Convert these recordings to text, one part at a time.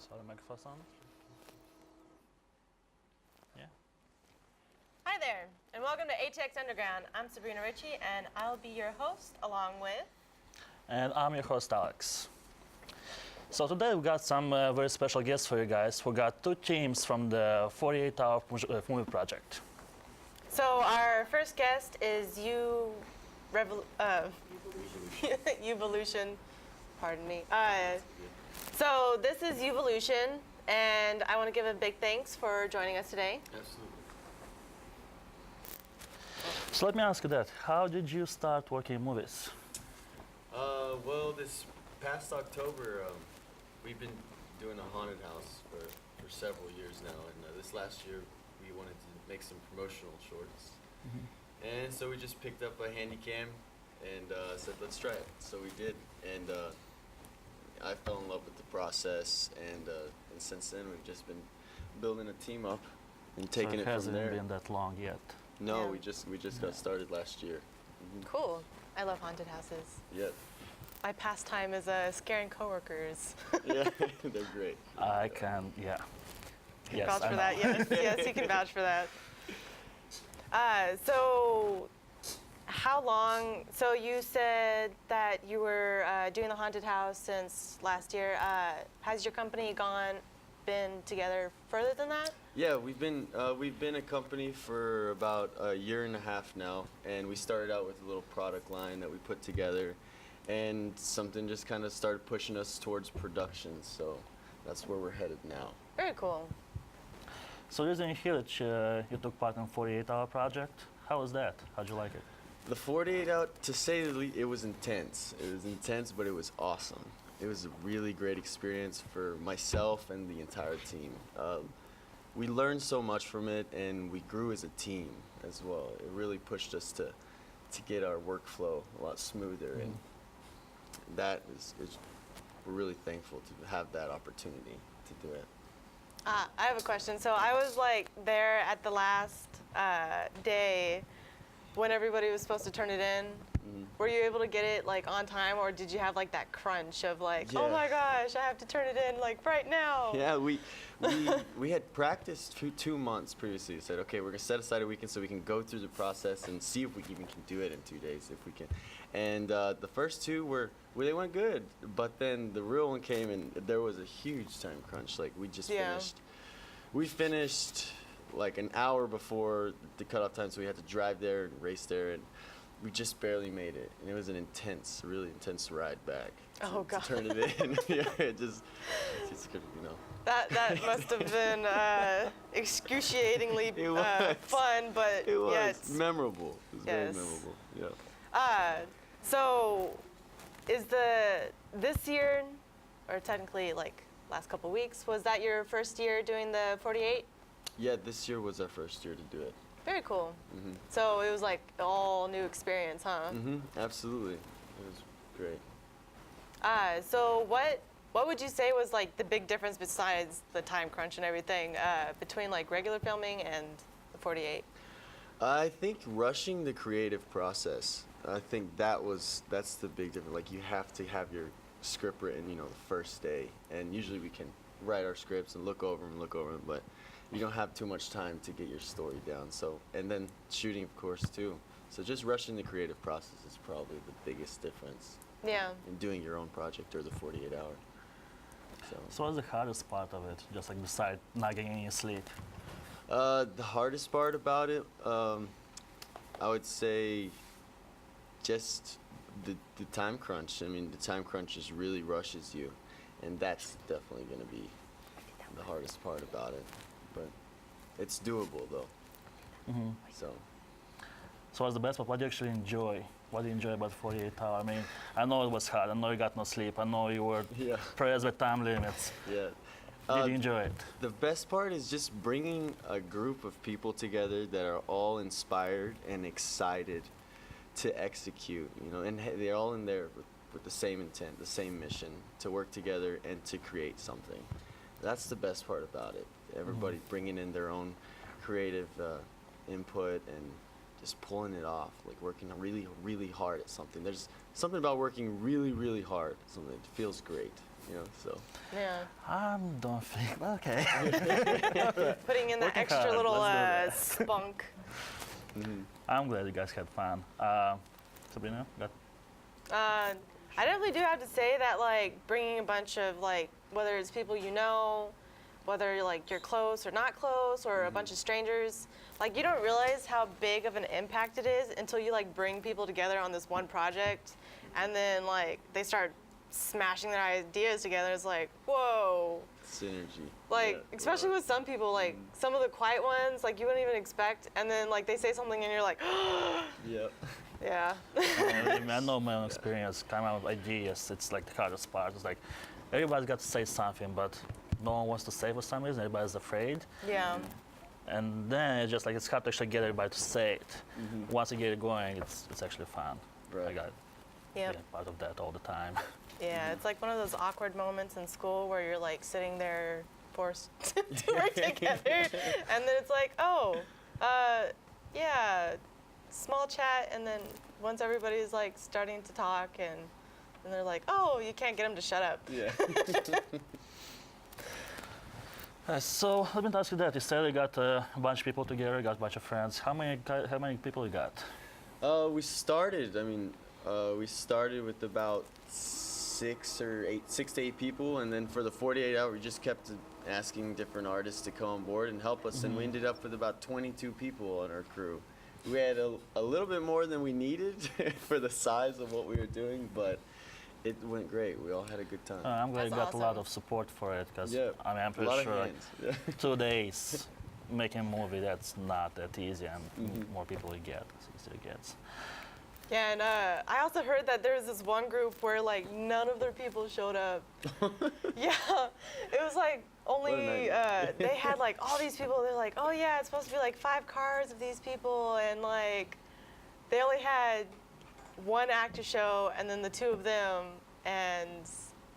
So the microphone's on? Yeah. Hi there, and welcome to ATX Underground. I'm Sabrina and I'll be your host along with... And I'm your host, Alex. So today we got some very special guests for you guys. We got two teams from the 48-hour movie project. So our first guest is YOUvolution. Pardon me. So this is YOUvolution, and I want to give a big thanks for joining us today. Absolutely. So let me ask you that. How did you start working in movies? Well, this past October, we've been doing a haunted house for several years now, and this last year we wanted to make some promotional shorts. Mm-hmm. And so we just picked up a handy cam and said, let's try it. So we did, and I fell in love with the process, and since then we've just been building a team up and taking it from there. So it hasn't been that long yet. No, Yeah. we just got started last year. Mm-hmm. Cool. I love haunted houses. Yeah. My pastime is scaring coworkers. Yeah, they're great. I can, yeah. Yes, vouch I for know. that. Yes, you can vouch for that. So how long? So you said that you were doing the haunted house since last year. Has your company been together further than that? Yeah, we've been a company for about a year and a half now, and we started out with a little product line that we put together, and something just kind of started pushing us towards production. So that's where we're headed now. Very cool. So there's in here that you took part in 48-hour project. How was that? How'd you like it? The 48 out, to say the least, it was intense. It was intense, but it was awesome. It was a really great experience for myself and the entire team. We learned so much from it, and we grew as a team as well. It really pushed us to get our workflow a lot smoother, and that is we're really thankful to have that opportunity to do it. I have a question. So I was like there at the last day when everybody was supposed to turn it in. Mm-hmm. Were you able to get it like on time, or did you have like that crunch of like, oh Yeah. my gosh, I have to turn it in like right now? Yeah, we had practiced 2 months previously. We said, okay, we're gonna set aside a weekend so we can go through the process and see if we even can do it in 2 days, if we can. And the first two they went good, but then the real one came, and there was a huge time crunch. Like we just finished. We finished like an hour before the cutoff time, so we had to drive there and race there, and we just barely made it. And it was an really intense ride back. Oh, God. To turn it in. Yeah, it just couldn't, That must have been excruciatingly It was. fun, but It was yes. memorable. It was Yes. very memorable. Yeah. So is this year, or technically like last couple weeks, was that your first year doing the 48? Yeah, this year was our first year to do it. Very cool. Mm-hmm. So it was like all new experience, huh? Mm-hmm. Absolutely. It was great. So what would you say was like the big difference besides the time crunch and everything between like regular filming and the 48? I think rushing the creative process. I think that's the big difference. Like you have to have your script written, the first day, and usually we can write our scripts and look over them, but you don't have too much time to get your story down. So, and then shooting, of course, too. So just rushing the creative process is probably the biggest difference. Yeah. In doing your own project or the 48 hour. So what's the hardest part of it, just like besides not getting any sleep? The hardest part about it, I would say just the time crunch. I mean, the time crunch just really rushes you, and that's definitely going to be the hardest part about it. But it's doable, though. Mm-hmm. So what's the best part? What do you actually enjoy? What do you enjoy about 48 hours? I mean, I know it was hard. I know you got no sleep. I know you were pressed with time limits. Yeah. Did you enjoy it? The best part is just bringing a group of people together that are all inspired and excited to execute, and they're all in there with the same intent, the same mission, to work together and to create something. That's the best part about it. Everybody bringing in their own creative input and just pulling it off, like working really, really hard at something. There's something about working really, really hard. Something that feels great. you know. So Yeah. I don't think. Well, okay. Putting in that Working extra hard, little let's spunk. I'm glad you guys had fun. Sabrina, got I definitely do have to say that like bringing a bunch of like whether it's people you know, whether like you're close or not close, or a bunch of strangers, like you don't realize how big of an impact it is until you like bring people together on this one project, and then like they start smashing their ideas together. It's like, whoa. synergy. Like, Yeah, especially right. with some people, like some of the quiet ones, like you wouldn't even expect, and then like they say something and you're like, Yep. yeah. I know my own experience, coming out with ideas, it's like the hardest part. It's like everybody's got to say something, but no one wants to say for some reason. Everybody's afraid. Yeah. And then it's just like it's hard to actually get everybody to say it. Once you get it going, it's actually fun. Right. I got Yep. being part of that all the time. Yeah, it's like one of those awkward moments in school where you're like sitting there forced to work together, and then it's like, oh, yeah, small chat, and then once everybody's like starting to talk, and they're like, oh, you can't get them to shut up. Yeah. So let me ask you that. You said you got a bunch of people together, got a bunch of friends. How many people you got? We started. I mean, we started with about 6 to 8 people, and then for the 48 hour, we just kept asking different artists to come on board and help us, and we ended up with about 22 people on our crew. We had a little bit more than we needed for the size of what we were doing, but it went great. We all had a good time. I'm glad you That's got a lot awesome. of support for it, because Yeah, I mean, I'm a pretty lot sure of like, hands. Yeah. 2 days making a movie, that's not that easy, and more people you get, the easier it gets. Yeah, and I also heard that there was this one group where like none of their people showed up. Yeah, it was like only nightmare. they had like all these people. They're like, oh yeah, it's supposed to be like 5 cars of these people, and like they only had 1 actor show, and then the 2 of them, and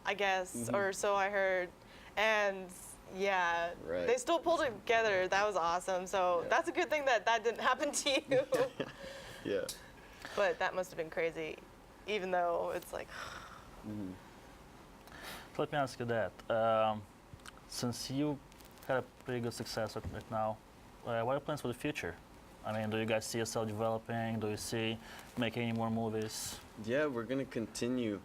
I guess, or so I heard, and yeah, Right. they still pulled it together. That was awesome. So Yeah. that's a good thing that that didn't happen to you. Yeah. But that must have been crazy, even though it's like, So let me ask you that. Since you had a pretty good success right now, what are your plans for the future? I mean, do you guys see yourself developing? Do you see making any more movies? Yeah, we're gonna continue.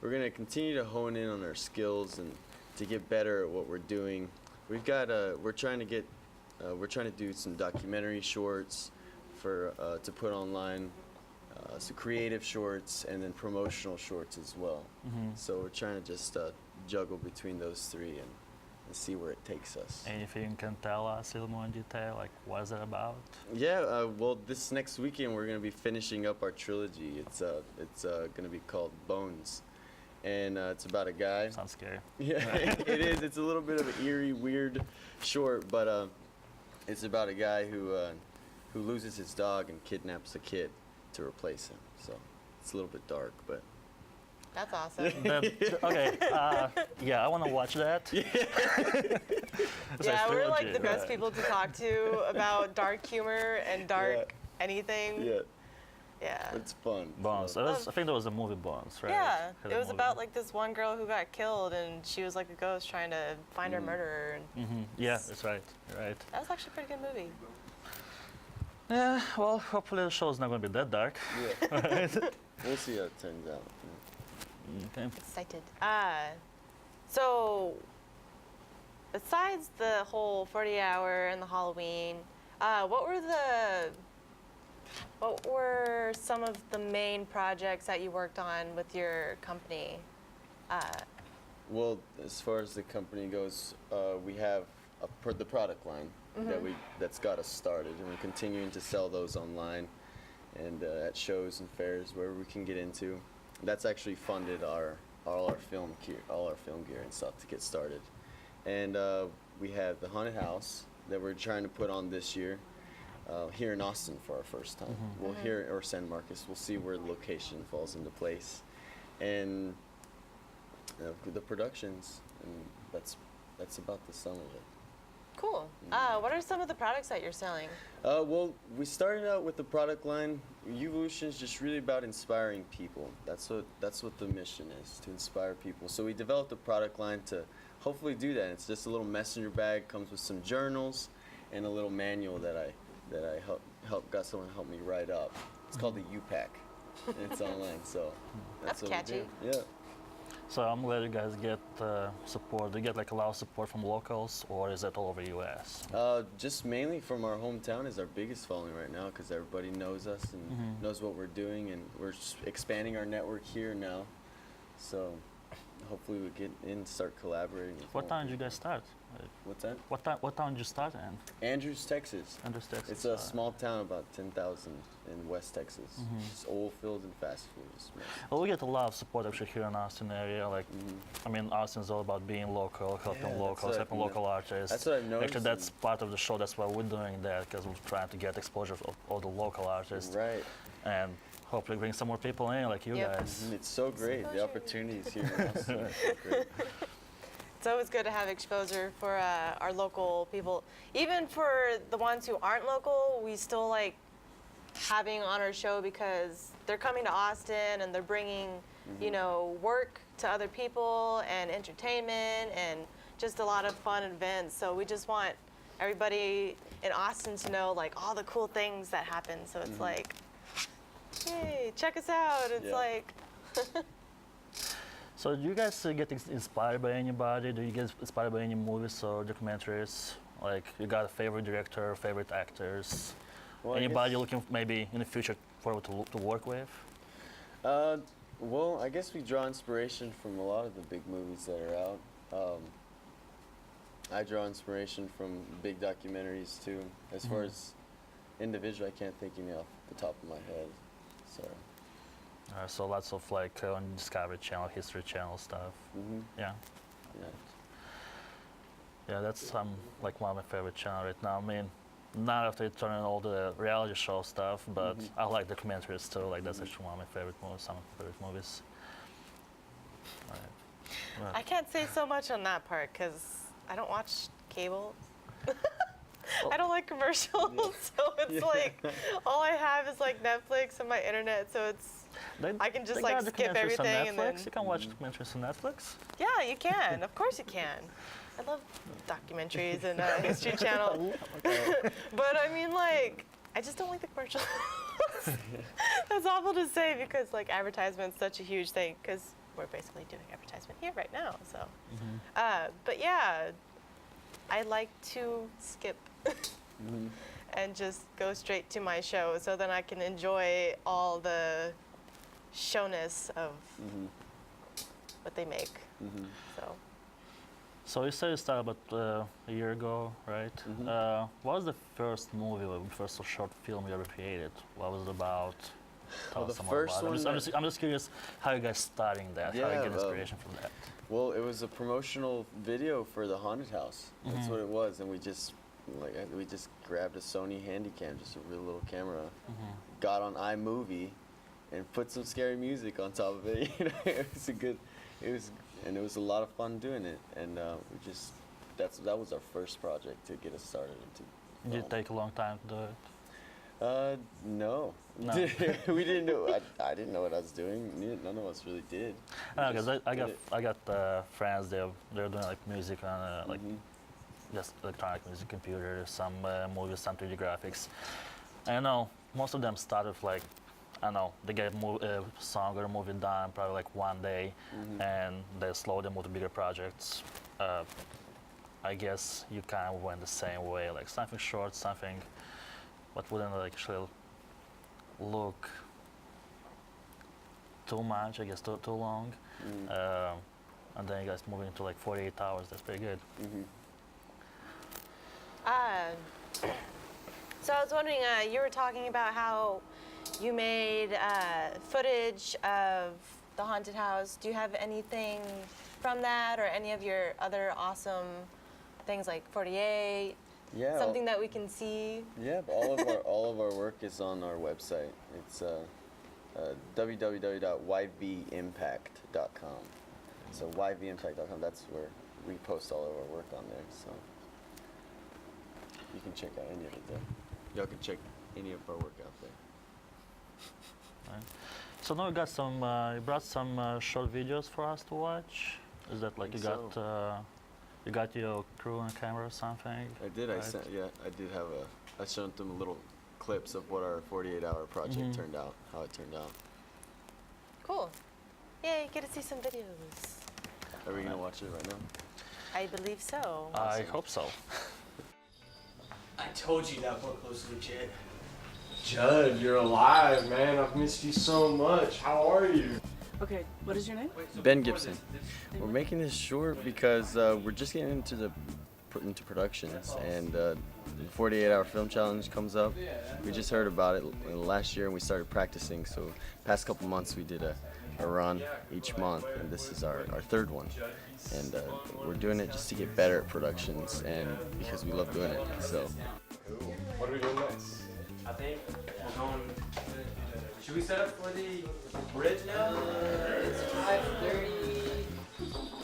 We're gonna continue to hone in on our skills and to get better at what we're doing. We've got we're trying to do some documentary shorts for to put online, some creative shorts, and then promotional shorts as well. So we're trying to just juggle between those 3 and see where it takes us. Anything you can tell us a little more in detail? Like, what is it about? Yeah, well, this next weekend we're gonna be finishing up our trilogy. It's gonna be called Bones, and it's about a guy. Sounds scary. Yeah, it is. It's a little bit of an eerie, weird short, but it's about a guy who loses his dog and kidnaps a kid to replace him. So it's a little bit dark, but that's awesome. Okay, yeah, I want to watch that. Yeah, we're like the best people to talk to about dark humor and dark anything. yeah, Yeah. it's fun. Bones. So- I think there was a movie Bones, right? Yeah, Had it a was movie. about like this one girl who got killed, and she was like a ghost trying to find her murderer. And Yeah, that's right. You're right. that was actually a pretty good movie. Yeah, well, hopefully the show's not going to be that dark. Yeah. We'll see how it turns out. Okay. Excited. So besides the whole 40-hour and the Halloween, what were some of the main projects that you worked on with your company? Well, as far as the company goes, we have the product line that's got us started, and we're continuing to sell those online and at shows and fairs wherever we can get into. That's actually funded all our film gear and stuff to get started. And we have the haunted house that we're trying to put on this year here in Austin for our first time. We'll here or San Marcos. We'll see where the location falls into place, and the productions, and that's about the sum of it. Cool. What are some of the products that you're selling? Well, we started out with the product line. YOUvolution is just really about inspiring people. That's what the mission is, to inspire people. So we developed a product line to hopefully do that. It's just a little messenger bag, comes with some journals and a little manual that I got someone to help me write up. It's called the YOUpack. And it's online, so That's what catchy. we do. Yeah. So I'm glad you guys get support. Do you get like a lot of support from locals, or is that all over U.S.? Just mainly from our hometown is our biggest following right now, because everybody knows us and knows what we're doing, and we're just expanding our network here now. So hopefully we get in and start collaborating. With What more town did you people. guys start? What's that? What town did you start in? Andrews, Texas. Andrews, Texas. It's a small town, about 10,000 in West Texas. Just oil fields and fast food. Well, we get a lot of support actually here in Austin area. Like, I mean, Austin's all about being local, helping Yeah, that's locals, what helping I've local artists. That's what I've noticed. Actually, that's part of the show. That's why we're doing that, because we're trying to get exposure of all the local artists Right. and hopefully bring some more people in, like you Yep. guys. It's so great. Exposure. The opportunities here in Austin are so great. It's always good to have exposure for our local people. Even for the ones who aren't local, we still like having on our show because they're coming to Austin and they're bringing, you know, work to other people and entertainment and just a lot of fun events. So we just want everybody in Austin to know like all the cool things that happen. So it's like, hey, check us out. It's Yeah. like, So do you guys get inspired by anybody? Do you get inspired by any movies or documentaries? Like, you got a favorite director, favorite actors? Well, I Anybody guess- looking maybe in the future forward to work with? Well, I guess we draw inspiration from a lot of the big movies that are out. I draw inspiration from big documentaries too. As far as individual, I can't think any off the top of my head. So, So lots of like on Discovery Channel, History Channel stuff. Yeah. yeah. Yeah, that's like one of my favorite channels right now. I mean, not after turning all the reality show stuff, but I like documentaries too. Like that's actually one of my favorite movies, some of my favorite movies. Right. I can't say so much on that part because I don't watch cable. I don't like commercials, so it's Yeah. like all I have is like Netflix and my internet. So it's I can just, They like, got skip documentaries on everything and Netflix. then- You can watch documentaries on Netflix. yeah, you can. Of course you can. I love documentaries and History Channel, but I mean like I just don't like the commercials. That's awful to say because like advertisement's such a huge thing because we're basically doing advertisement here right now. So, but yeah, I like to skip and just go straight to my show so then I can enjoy all the showness of what they make. So, So you said you started about a year ago, right? What was the first movie or first short film you ever created? What was it about? Tell Well, us the some more first about it. one I'm just curious how you guys starting that, how you Yeah, get inspiration from that. Well, it was a promotional video for the haunted house. That's what it was, and we just grabbed a Sony Handycam, just a real little camera, got on iMovie, and put some scary music on top of it. You know, it was a lot of fun doing it, and that was our first project to get us started into. Did it film. take a long time to do it? No. No. We didn't know. I didn't know what I was doing. None of us really did. We Because just I did it. got friends. They're doing like music on like just electronic music, computers, some movies, some 3D graphics. And I know most of them start with like, I don't know, they get a song or a movie done probably like one day, and they slowly move to bigger projects. I guess you kind of went the same way, like something short, something, but wouldn't like actually look too much, I guess, too long. And then you guys moving into like 48 hours. That's pretty good. so I was wondering, you were talking about how you made footage of the haunted house. Do you have anything from that or any of your other awesome things like 48? Yeah. Something that we can see? Yeah, but all of our work is on our website. It's www.YVimpact.com. So YVimpact.com. That's where we post all of our work on there. So. You can check out any of it there. Y'all can check any of our work out there. Right. So now you brought some short videos for us to watch. Is that like you got your crew and camera or something? I did. Right? I did have I showed them little clips of what our 48-hour project turned out, how it turned out. Cool. Yay, get to see some videos. Are we gonna watch it right now? I believe so. I hope so. I told you that more closely, Jed. Judd, you're alive, man. I've missed you so much. How are you? Okay, what is your name? Ben Gibson. We're making this short because we're just getting into productions, and the 48-hour film challenge comes up. We just heard about it last year and we started practicing, so past couple months we did a run each month, and this is our third one. And we're doing it just to get better at productions and because we love doing it. So What are we doing next? I think we're going. Should we set up for the bridge now? It's 5:30.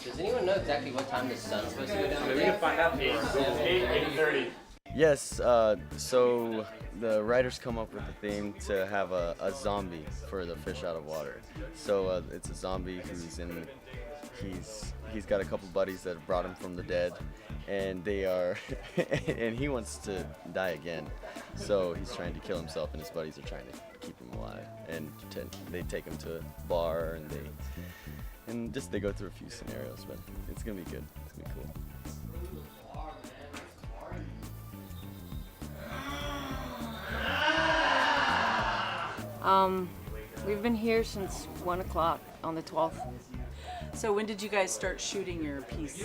Does anyone know exactly what time the sun's supposed to go down? We can find out. 8:30. yes, so the writers come up with the theme to have a zombie for the fish out of water. So it's a zombie he's got a couple buddies that have brought him from the dead, and they are and he wants to die again, so he's trying to kill himself and his buddies are trying to keep him alive, and they take him to a bar and they go through a few scenarios, but it's gonna be good. It's gonna be cool. We've been here since 1 o'clock on the 12th. So when did you guys start shooting your piece?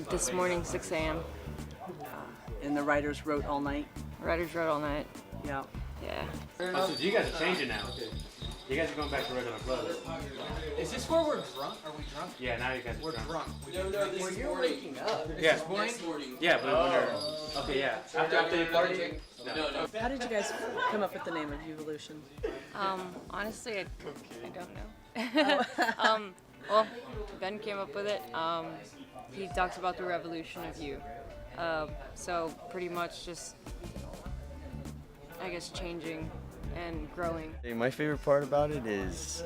This morning, 6 a.m. And the writers wrote all night? Writers wrote all night. Yeah. Yeah. So you guys are changing now. You guys are going back to regular clothes. Is this where we're drunk? Are we drunk? Yeah, now you guys are drunk. No, this is waking up. Yeah. This morning? Yeah, but when you're okay, yeah. After the party. No. How did you guys come up with the name of YOUvolution? Honestly, I don't know. Well, Ben came up with it. He talks about the revolution of you. So pretty much just, I guess, changing and growing. My favorite part about it is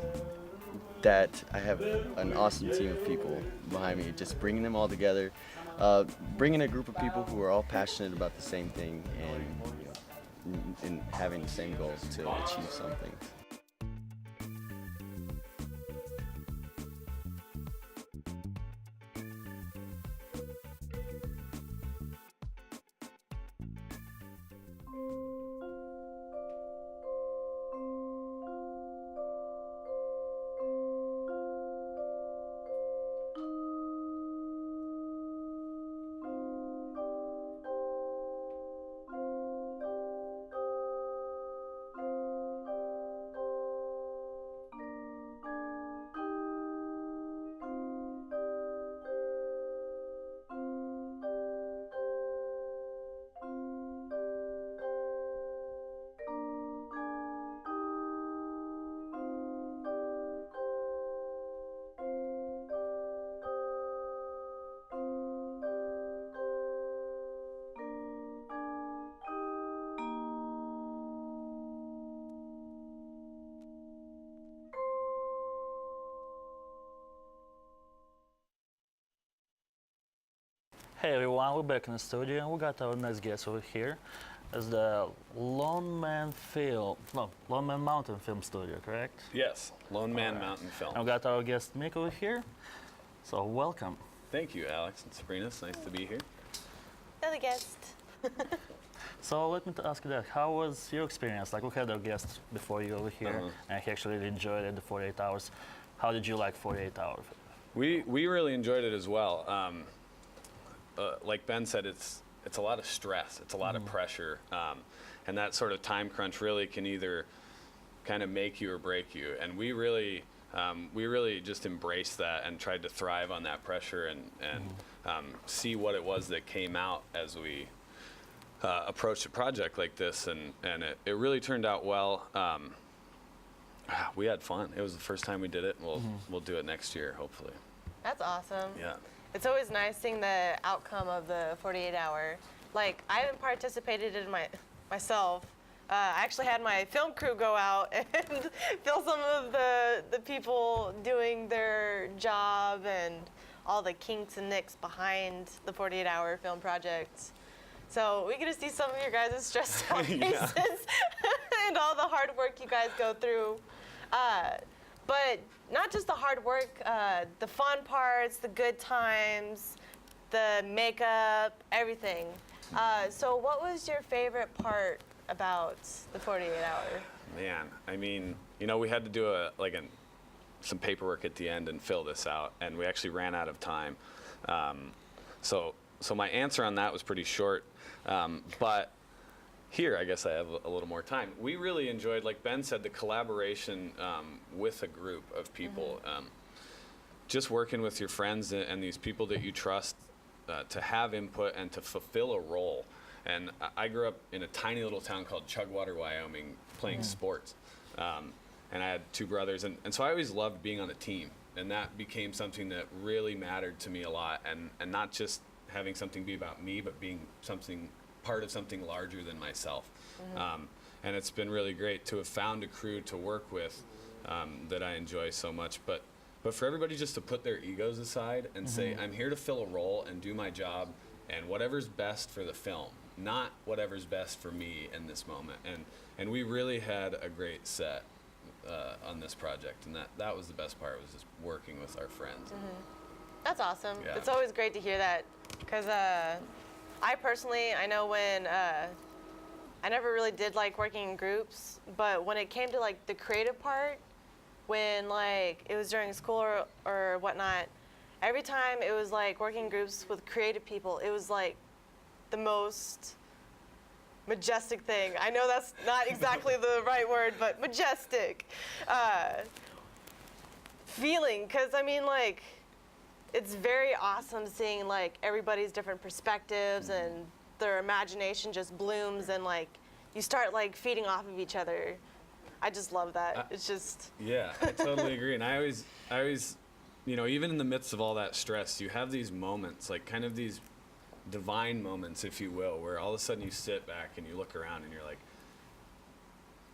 that I have an awesome team of people behind me, just bringing them all together, bringing a group of people who are all passionate about the same thing and having the same goals to achieve something. Hey everyone, we're back in the studio and we got our next guest over here. It's the Lone Man Mountain Film Studio, correct? Yes, Lone Man Mountain Film. And we got our guest Mick over here. So welcome. Thank you, Alex and Sabrina. It's nice to be here. Another guest. So let me ask you that. How was your experience? Like we had our guest before you over here, and he actually really enjoyed it, the 48 hours. How did you like 48 hours? We really enjoyed it as well. Like Ben said, it's a lot of stress, it's a lot of pressure, and that sort of time crunch really can either kind of make you or break you. And we really just embraced that and tried to thrive on that pressure and see what it was that came out as we approached a project like this, and it really turned out well. We had fun. It was the first time we did it. We'll do it next year, hopefully. That's awesome. Yeah. It's always nice seeing the outcome of the 48-hour like I haven't participated in myself. I actually had my film crew go out and film some of the people doing their job and all the kinks and nicks behind the 48-hour film project. So we get to see some of your guys' stressed out faces and all the hard work you guys go through. But not just the hard work, the fun parts, the good times, the makeup, everything. So what was your favorite part about the 48-hour? Man, I mean, you know, we had to do some paperwork at the end and fill this out, and we actually ran out of time. So my answer on that was pretty short, but here I guess I have a little more time. We really enjoyed, like Ben said, the collaboration with a group of people. Just working with your friends and these people that you trust to have input and to fulfill a role. And I grew up in a tiny little town called Chugwater, Wyoming, playing sports. And I had two brothers, and so I always loved being on a team. And that became something that really mattered to me a lot. And not just having something be about me, but being part of something larger than myself. And it's been really great to have found a crew to work with that I enjoy so much. But for everybody just to put their egos aside and say, I'm here to fill a role and do my job, and whatever's best for the film, not whatever's best for me in this moment. And we really had a great set on this project, and that was the best part, was just working with our friends. That's awesome. Yeah. It's always great to hear that, because I personally, I know when I never really did like working in groups, but when it came to like the creative part, when like it was during school or whatnot, every time it was like working in groups with creative people, it was like the most majestic thing. I know that's not exactly the right word, but majestic feeling, because I mean, like, it's very awesome seeing like everybody's different perspectives and their imagination just blooms, and like you start like feeding off of each other. I just love that. It's just... Yeah, I totally agree. And I always, you know, even in the midst of all that stress, you have these moments, like kind of these divine moments, if you will, where all of a sudden you sit back and you look around and you're like,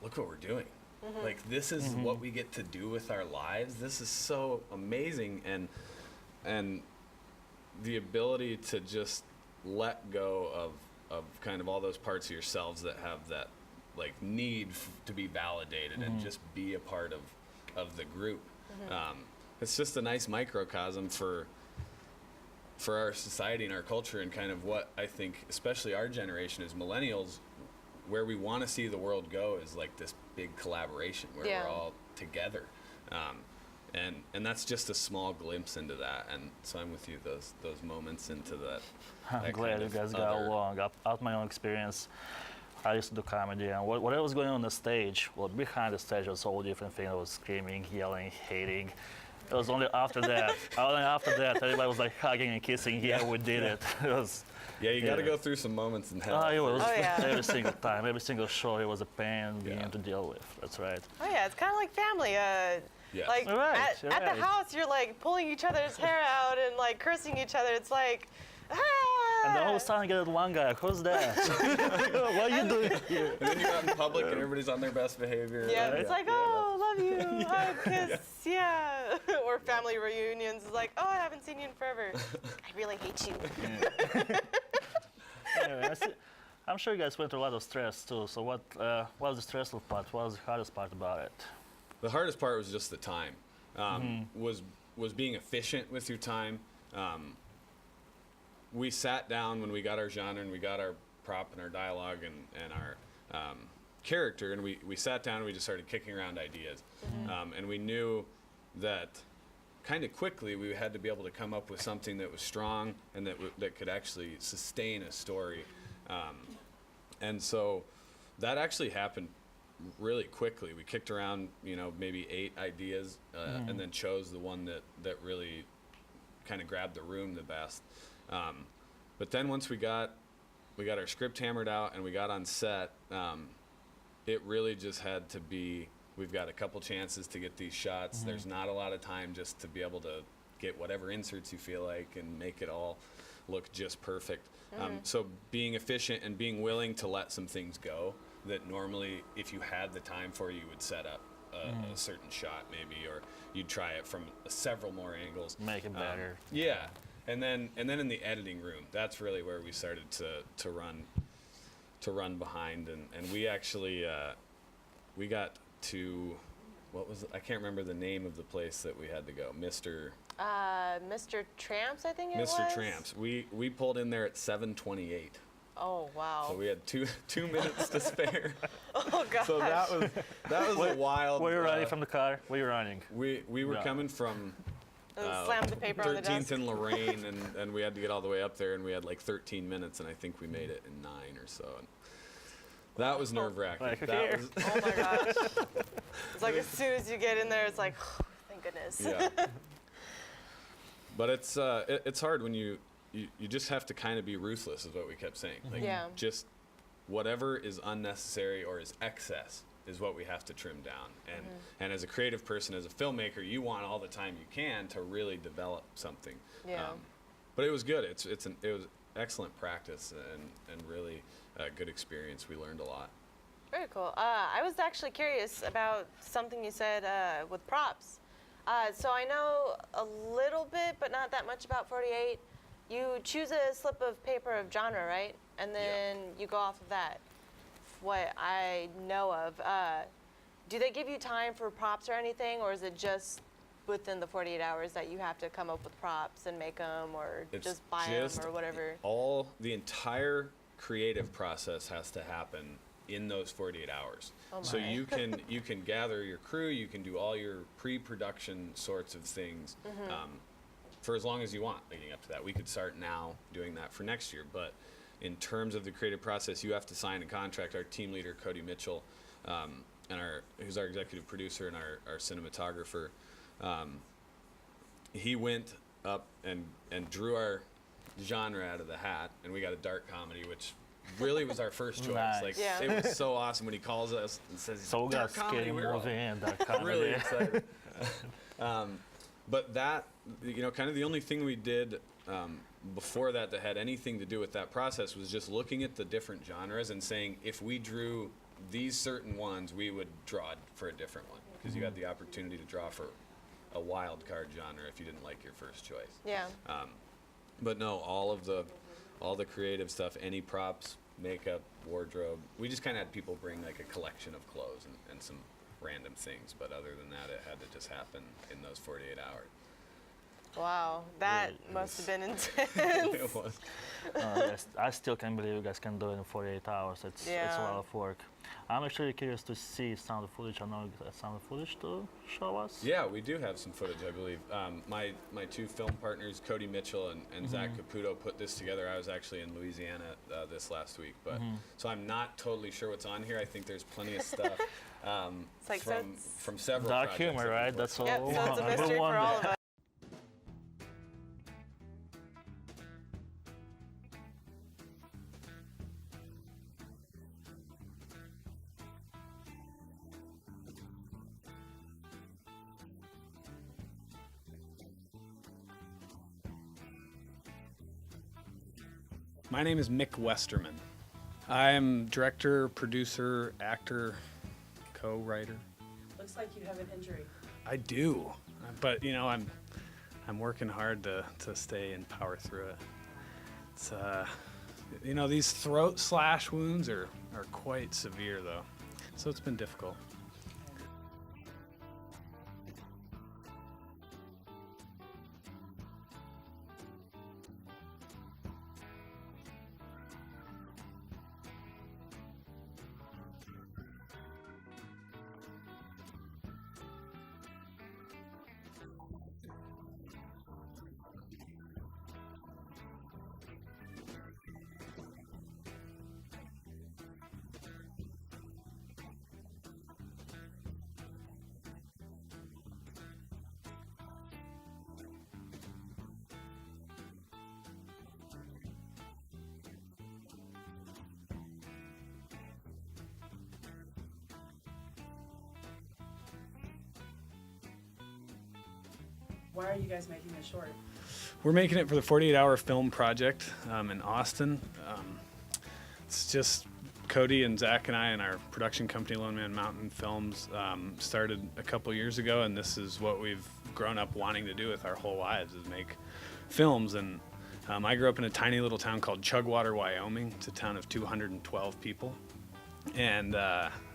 look what we're doing. Like, this is what we get to do with our lives. This is so amazing. And the ability to just let go of kind of all those parts of yourselves that have that like need to be validated and just be a part of the group. It's just a nice microcosm for our society and our culture, and kind of what I think, especially our generation as millennials, where we want to see the world go is like this big collaboration where we're all together. And that's just a small glimpse into that. And so I'm with you, those moments into that. I'm glad you guys got along. Out my own experience, I used to do comedy, and whatever was going on the stage, well, behind the stage was a whole different thing. I was screaming, yelling, hating. It was only after that, everybody was like hugging and kissing. Yeah, we did it. It was. Yeah, you got to go through some moments in hell. It was every single time, every single show. It was a pain being to deal with. That's right. Oh yeah, it's kind of like family. Like at the house, you're like pulling each other's hair out and like cursing each other. It's like, And the whole time, get one guy. Who's that? What are you doing here? And then you're out in public and everybody's on their best behavior. Yeah, it's like, oh, love you, hug, kiss, yeah. Or family reunions. It's like, oh, I haven't seen you in forever. I really hate you. Anyway, I'm sure you guys went through a lot of stress too. So what was the stressful part? What was the hardest part about it? The hardest part was just the time. Was being efficient with your time. We sat down when we got our genre and we got our prop and our dialogue and our character, and we sat down and we just started kicking around ideas. And we knew that kind of quickly we had to be able to come up with something that was strong and that could actually sustain a story. And so that actually happened really quickly. We kicked around, maybe 8 ideas, and then chose the one that really kind of grabbed the room the best. But then once we got our script hammered out and we got on set, it really just had to be, we've got a couple chances to get these shots. There's not a lot of time just to be able to get whatever inserts you feel like and make it all look just perfect. So being efficient and being willing to let some things go that normally, if you had the time for, you would set up a certain shot maybe, or you'd try it from several more angles. Make it better. Yeah, and then in the editing room, that's really where we started to run behind, and we actually we got to, what was it? I can't remember the name of the place that we had to go. Mr. Tramps, I think it was. Mr. Tramps. We pulled in there at 7:28. Oh wow. So we had two minutes to spare. Oh gosh. So that was a wild. Were you running from the car? Were you running? We were coming from Slam the paper on the 13th desk. and Lorraine, and we had to get all the way up there, and we had like 13 minutes, and I think we made it in 9 or so. And that was nerve-wracking. Like, That was, Oh my gosh. It's like as soon as you get in there, it's like, thank goodness. yeah. But it's hard when you just have to kind of be ruthless, is what we kept saying. Like, Yeah. just whatever is unnecessary or is excess is what we have to trim down. And as a creative person, as a filmmaker, you want all the time you can to really develop something. Yeah. But it was good. It was excellent practice and really a good experience. We learned a lot. Very cool. I was actually curious about something you said with props. So I know a little bit, but not that much about 48. You choose a slip of paper of genre, right? And then you go off of that. What I know of, do they give you time for props or anything, or is it just within the 48 hours that you have to come up with props and make them, or It's just buy them just or whatever? The entire creative process has to happen in those 48 hours. Oh So my. you can gather your crew, you can do all your pre-production sorts of things for as long as you want leading up to that. We could start now doing that for next year, but in terms of the creative process, you have to sign a contract. Our team leader, Cody Mitchell, and who's our executive producer and our cinematographer, he went up and drew our genre out of the hat, and we got a dark comedy, which really was our first choice. Nice. Like, Yeah. it was so awesome when he calls us and says, So we got dark comedy. scary We were all movie and that comedy. really excited. But that, kind of the only thing we did before that had anything to do with that process was just looking at the different genres and saying, if we drew these certain ones, we would draw for a different one, because you had the opportunity to draw for a wild card genre if you didn't like your first choice. Yeah. But no, all the creative stuff, any props, makeup, wardrobe, we just kind of had people bring like a collection of clothes and some random things, but other than that, it had to just happen in those 48 hours. Wow, that Really, must have been intense. It was. Yes, I still can't believe you guys can do it in 48 hours. It's a Yeah. lot of work. I'm actually curious to see some of the footage. I know you got some of the footage to show us. Yeah, we do have some footage, I believe. My two film partners, Cody Mitchell and Zach Caputo, put this together. I was actually in Louisiana this last week, but so I'm not totally sure what's on here. I think there's plenty of stuff It's like from several Dark projects humor, that right? we've That's worked all. on. Yep, so it's a mystery for all of us. My name is Mick Westerman. I'm director, producer, actor, co-writer. Looks like you have an injury. I do, but I'm working hard to stay and power through it. It's these throat slash wounds are quite severe though, so it's been difficult. Why are you guys making this short? we're making it for the 48-hour film project in Austin. It's just Cody and Zach and I and our production company, Lone Man Mountain Films, started a couple years ago, and this is what we've grown up wanting to do with our whole lives, is make films. And I grew up in a tiny little town called Chugwater, Wyoming. It's a town of 212 people. And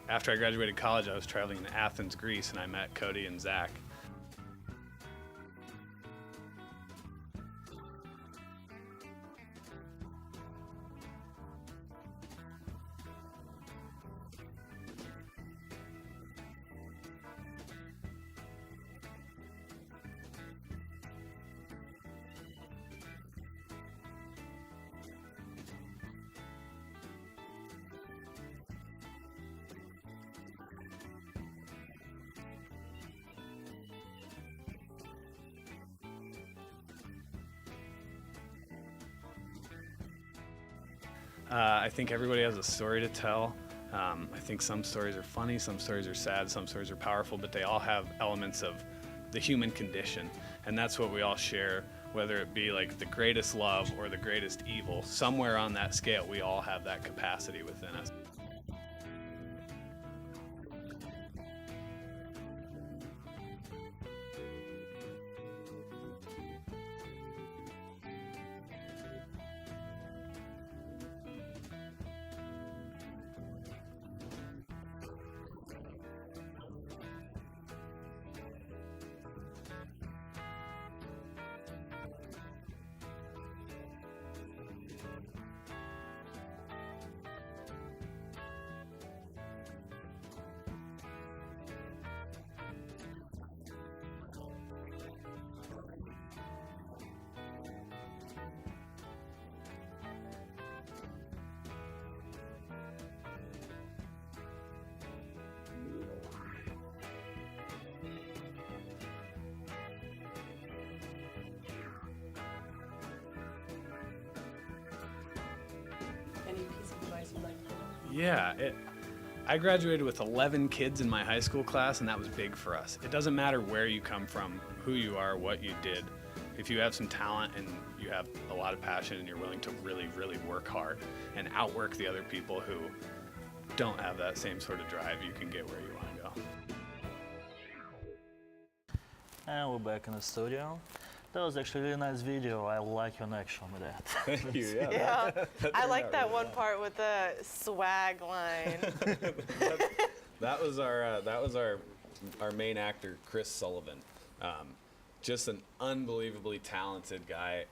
after I graduated college, I was traveling to Athens, Greece, and I met Cody and Zach. I think everybody has a story to tell. I think some stories are funny, some stories are sad, some stories are powerful, but they all have elements of the human condition. And that's what we all share, whether it be like the greatest love or the greatest evil. Somewhere on that scale, we all have that capacity within us. Any piece of advice you'd like to give? Yeah, I graduated with 11 kids in my high school class, and that was big for us. It doesn't matter where you come from, who you are, what you did. If you have some talent and you have a lot of passion and you're willing to really, really work hard and outwork the other people who don't have that same sort of drive, you can get where you want to go. And we're back in the studio. That was actually a really nice video. I like your next one with that. Thank you. Yeah. Yeah, that I turned like out that really one well. part with the swag line. That was our main actor, Chris Sullivan. Just an unbelievably talented guy.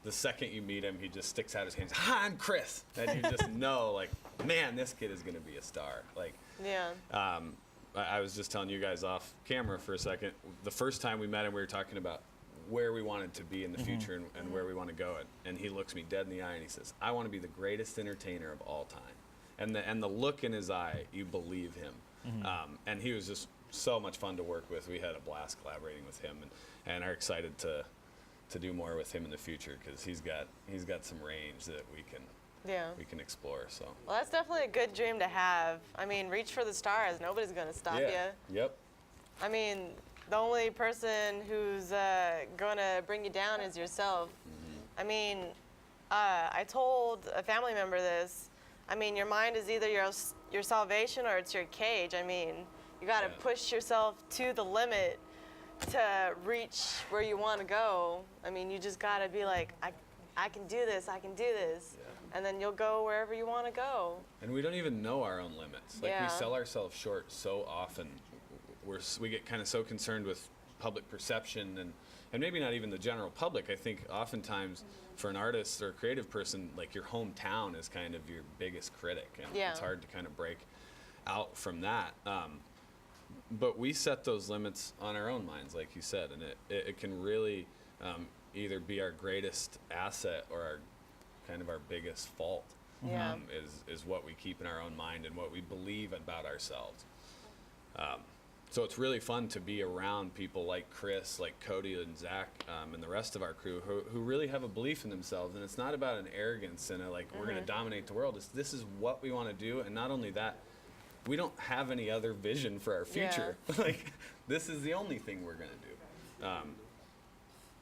The second you meet him, he just sticks out his hands. Hi, I'm Chris, and you just know, like, man, this kid is gonna be a star. Like, Yeah. I was just telling you guys off camera for a second. The first time we met him, we were talking about where we wanted to be in the future and where we want to go. And he looks me dead in the eye and he says, "I want to be the greatest entertainer of all time." And the look in his eye, you believe him. And he was just so much fun to work with. We had a blast collaborating with him, and are excited to do more with him in the future, because he's got some range that we can explore. So. Well, that's definitely a good dream to have. I mean, reach for the stars. Nobody's gonna stop you. Yep. I mean, the only person who's gonna bring you down is yourself. I mean, I told a family member this. I mean, your mind is either your salvation or it's your cage. I mean, you gotta push yourself to the limit to reach where you want to go. I mean, you just gotta be like, I can do this, I can do this. And then you'll go wherever you want to go. And we don't even know our own limits. Like, Yeah. we sell ourselves short so often. We get kind of so concerned with public perception and maybe not even the general public. I think oftentimes for an artist or a creative person, like, your hometown is kind of your biggest critic, and it's hard to kind of break out from that. But we set those limits on our own minds, like you said, and it can really either be our greatest asset or our biggest fault. Yeah. Is what we keep in our own mind and what we believe about ourselves. So it's really fun to be around people like Chris, like Cody and Zach, and the rest of our crew who really have a belief in themselves. And it's not about an arrogance and we're going to dominate the world. This is what we want to do. And not only that, we don't have any other vision for our future. Like, this is the only thing we're going to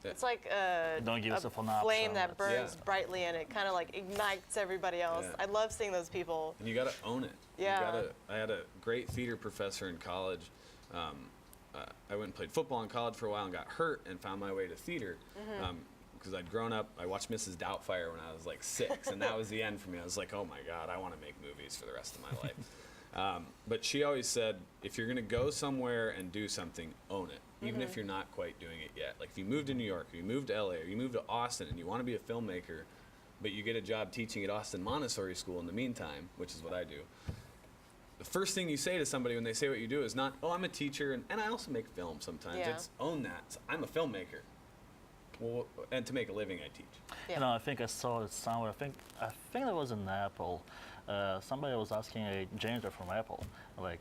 do. It's like a Don't give yourself an option. flame that burns Yeah. brightly and it kind of like ignites everybody else. Yeah. I love seeing those people. And you got to own it. Yeah. I had a great theater professor in college. I went and played football in college for a while and got hurt and found my way to theater. Because I'd grown up, I watched Mrs. Doubtfire when I was like 6, and that was the end for me. I was like, oh my God, I want to make movies for the rest of my life. But she always said, if you're going to go somewhere and do something, own it, even if you're not quite doing it yet. Like if you moved to New York, or you moved to LA, or you moved to Austin, and you want to be a filmmaker, but you get a job teaching at Austin Montessori School in the meantime, which is what I do. The first thing you say to somebody when they say what you do is not, oh, I'm a teacher, and I also make film sometimes. Yeah. It's own that. So I'm a filmmaker. Well, and to make a living, I teach. Yeah. You know, I think I saw it somewhere. I think that was in Apple. Somebody was asking a janitor from Apple, like,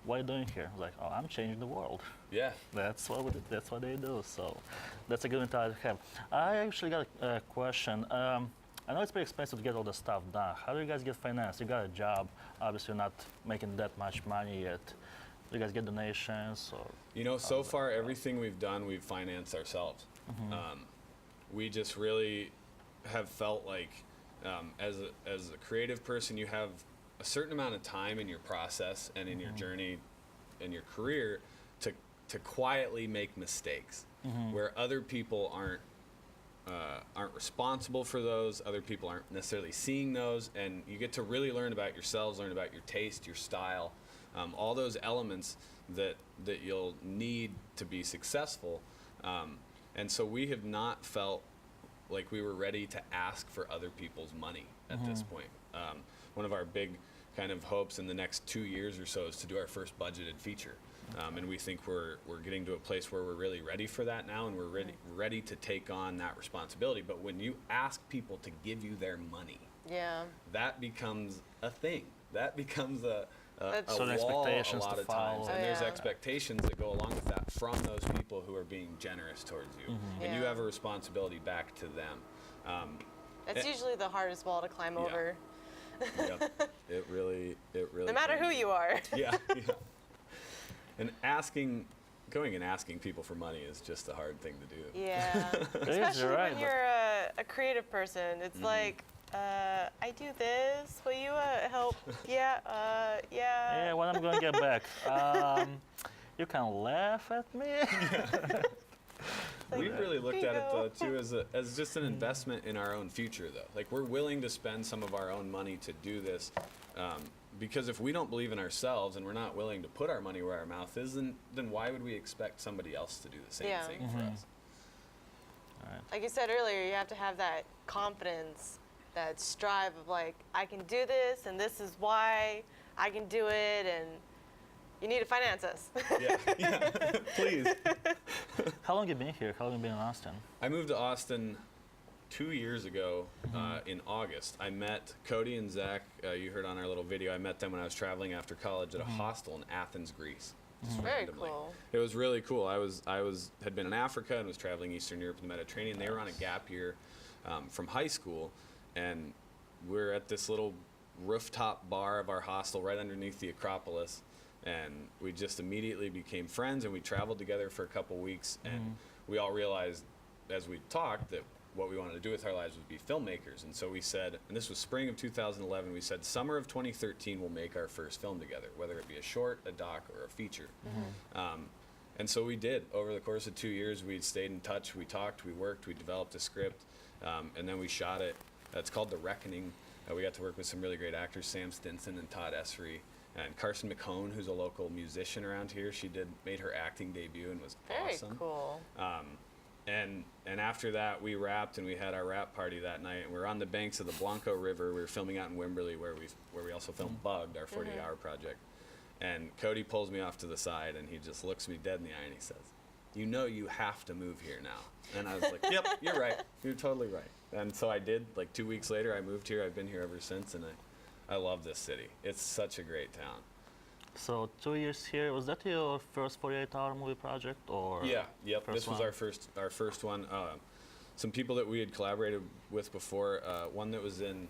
"What are you doing here?" I was like, "Oh, I'm changing the world." Yeah. That's what they do. So that's a good mentality to have. I actually got a question. I know it's pretty expensive to get all the stuff done. How do you guys get financed? You got a job. Obviously, you're not making that much money yet. Do you guys get donations? Or You know, so far, everything we've done, we've financed ourselves. We just really have felt like, as a creative person, you have a certain amount of time in your process and in your journey and your career to quietly make mistakes, where other people aren't responsible for those. Other people aren't necessarily seeing those, and you get to really learn about yourselves, learn about your taste, your style, all those elements that you'll need to be successful. And so we have not felt like we were ready to ask for other people's money at this point. One of our big kind of hopes in the next 2 years or so is to do our first budgeted feature. And we think we're getting to a place where we're really ready for that now, and we're ready to take on that responsibility. But when you ask people to give you their money, Yeah. that becomes a thing. That becomes a So the wall a expectations lot to of times. follow. And there's Yeah. expectations that go along with that from those people who are being generous towards you. And you Yeah. have a responsibility back to them. That's Eh. usually the hardest wall to climb over, Yep. It really no matter can who be. you are. Yeah. And going and asking people for money is just a hard thing to do. Yeah. is, Especially you're right, when but- you're a creative person. It's like, I do this. Will you help? Yeah. yeah, when I'm going to get back, you can laugh at me. We really looked at it bingo. though too as just an investment in our own future though. Like we're willing to spend some of our own money to do this, because if we don't believe in ourselves and we're not willing to put our money where our mouth is, then why would we expect somebody else to do the same Yeah. thing for us? Like you said earlier, you have to have that confidence, that strive of like, I can do this, and this is why I can do it, and you need to finance us. Yeah, please. How long you been here? How long you been in Austin? I moved to Austin 2 years ago in August. I met Cody and Zach. You heard on our little video. I met them when I was traveling after college at a hostel in Athens, Greece. Just Very randomly. cool. It was really cool. I had been in Africa and was traveling Eastern Europe and the Mediterranean. They were on a gap year from high school, and we're at this little rooftop bar of our hostel right underneath the Acropolis. And we just immediately became friends, and we traveled together for a couple weeks, and we all realized as we talked that what we wanted to do with our lives was be filmmakers. And so we said, and this was spring of 2011, we said summer of 2013 we'll make our first film together, whether it be a short, a doc, or a feature. And so we did. Over the course of 2 years, we stayed in touch, we talked, we worked, we developed a script, and then we shot it. It's called The Reckoning. We got to work with some really great actors, Sam Stinson and Todd Essery. And Carson McCone, who's a local musician around here, made her acting debut and was Very awesome. cool. And after that, we wrapped and we had our wrap party that night. And we were on the banks of the Blanco River. We were filming out in Wimberley, where we also filmed Bugged, our 48-hour project. And Cody pulls me off to the side, and he just looks me dead in the eye, and he says, "You know you have to move here now." And I was like, "Yep, you're right. You're totally right." And so I did. Like 2 weeks later, I moved here. I've been here ever since, and I love this city. It's such a great town. So 2 years here. Was that your first 48-hour movie project, or? Yeah, yep. first This was one? our first one. Some people that we had collaborated with before. One that was in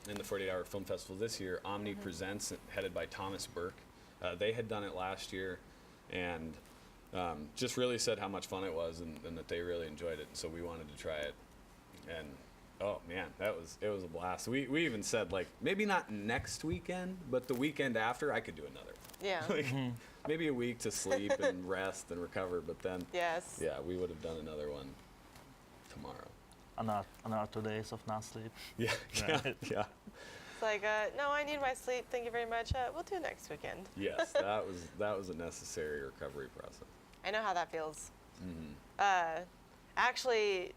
the 48-hour film festival this year, Omni Presents, headed by Thomas Burke. They had done it last year, and just really said how much fun it was and that they really enjoyed it. And so we wanted to try it. And oh man, it was a blast. We even said like maybe not next weekend, but the weekend after I could do another. Yeah. Like, maybe a week to sleep and rest and recover, but then Yes. yeah, we would have done another one tomorrow. Another 2 days of not sleep. Yeah, Right. yeah. It's like, no, I need my sleep. Thank you very much. We'll do next weekend. Yes, that was a necessary recovery process. I know how that feels. Actually,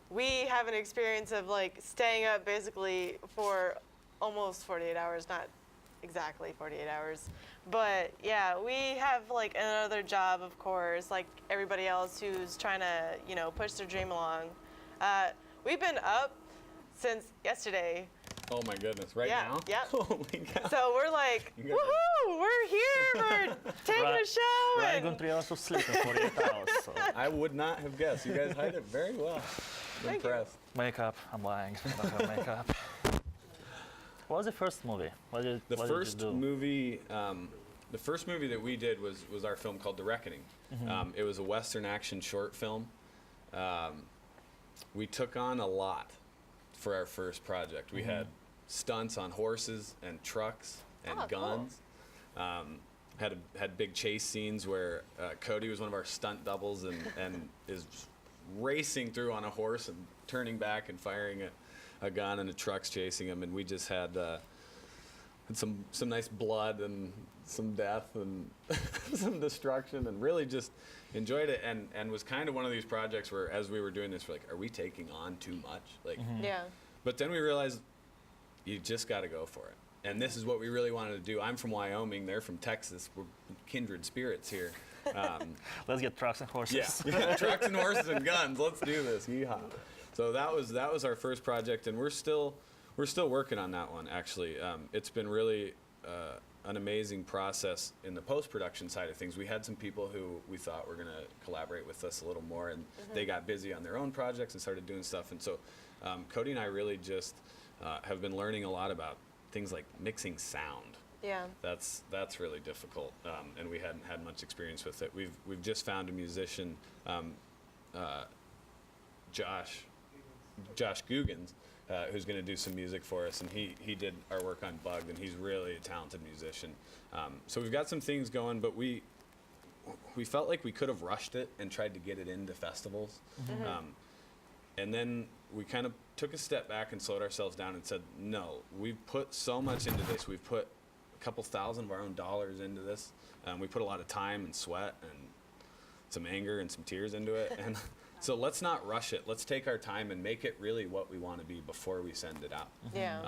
we have an experience of like staying up basically for almost 48 hours, not exactly 48 hours. But yeah, we have like another job, of course, like everybody else who's trying to, you know, push their dream along. We've been up since yesterday. Oh my goodness, right Yeah, now? yep. Holy cow. So we're like, You guys are- woohoo, we're here, we're taking a show. Right, and- got 3 hours of sleep in 48 hours. So. I would not have guessed. You guys hide it very well. Thank you. Impressed. Makeup, I'm lying. I don't have makeup. What was the first movie? What did The you first do? movie, the first movie that we did was our film called The Reckoning. It was a Western action short film. We took on a lot for our first project. We had stunts on horses and trucks and Oh, cool. guns. Had big chase scenes where Cody was one of our stunt doubles and is racing through on a horse and turning back and firing a gun, and the truck's chasing him. And we just had some nice blood and some death and some destruction, and really just enjoyed it. And was kind of one of these projects where, as we were doing this, we're like, are we taking on too much? Like, Yeah. but then we realized you just got to go for it. And this is what we really wanted to do. I'm from Wyoming. They're from Texas. We're kindred spirits here. Let's get trucks and horses. Yeah, trucks and horses and guns. Let's do this. Yeehaw. So that was our first project, and we're still working on that one. Actually, it's been really an amazing process in the post-production side of things. We had some people who we thought were going to collaborate with us a little more, and they got busy on their own projects and started doing stuff. And so Cody and I really just have been learning a lot about things like mixing sound. Yeah. That's really difficult, and we hadn't had much experience with it. We've just found a musician, Josh Googans, who's going to do some music for us, and he did our work on Bugged, and he's really a talented musician. So we've got some things going, but we felt like we could have rushed it and tried to get it into festivals, and then we kind of took a step back and slowed ourselves down and said, no, we've put so much into this. We've put a couple thousand of our own dollars into this. We put a lot of time and sweat and some anger and some tears into it. And so let's not rush it. Let's take our time and make it really what we want to be before we send it out. Yeah.